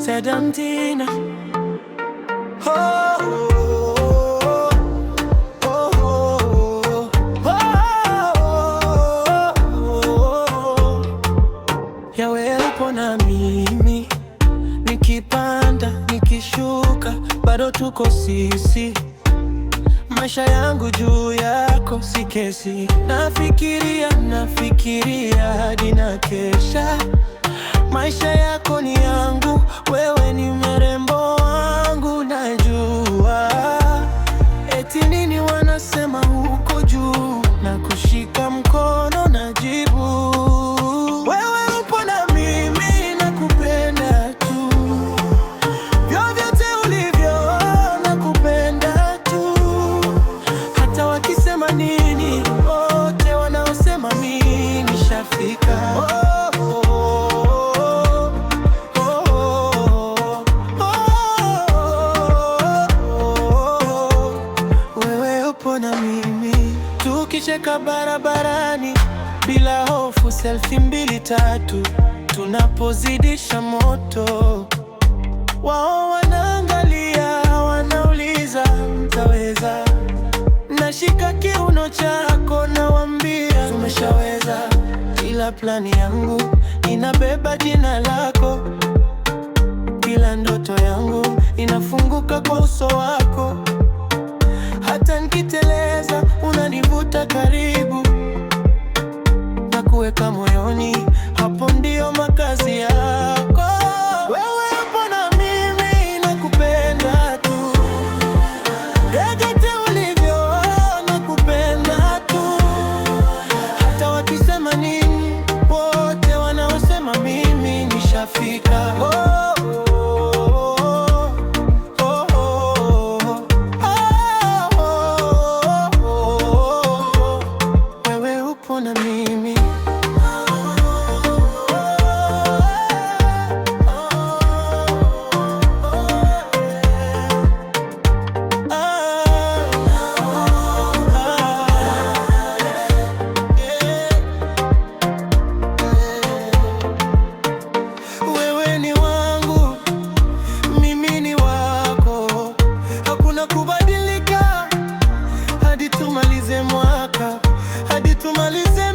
Sedantina. Oh, oh, oh, oh, oh. Yawe upo na mimi, nikipanda nikishuka, bado tuko sisi. Maisha yangu juu yako si kesi. Nafikiria hadi na kesha. Maisha yako ni yangu, wewe ni mrembo wangu. Najua eti nini wanasema huko juu, na kushika mkono najibu. Wewe upo na mimi, nakupenda tu, vyovyote ulivyo nakupenda tu. Hata wakisema nini, wote wanaosema mimi nishafika. Na mimi tukicheka barabarani bila hofu, selfie 2 3, tunapozidisha moto. Wao wanaangalia, wanauliza mtaweza. Nashika kiuno chako, nawaambia tumeshaweza. Kila plani yangu inabeba jina lako, kila ndoto yangu inafunguka kwa uso wako. Hata nikiteleza unanivuta karibu, na kuweka moyoni, hapo ndio makazi yako. Wewe upo na mimi, nakupenda tu, vyovyote ulivyo nakupenda tu. Hata wakisema nini, wote wanaosema mimi nishafika. Na mimi wewe ni wangu, mimi ni wako. Hakuna kubadilika hadi tumalize mwaka, hadi tumalize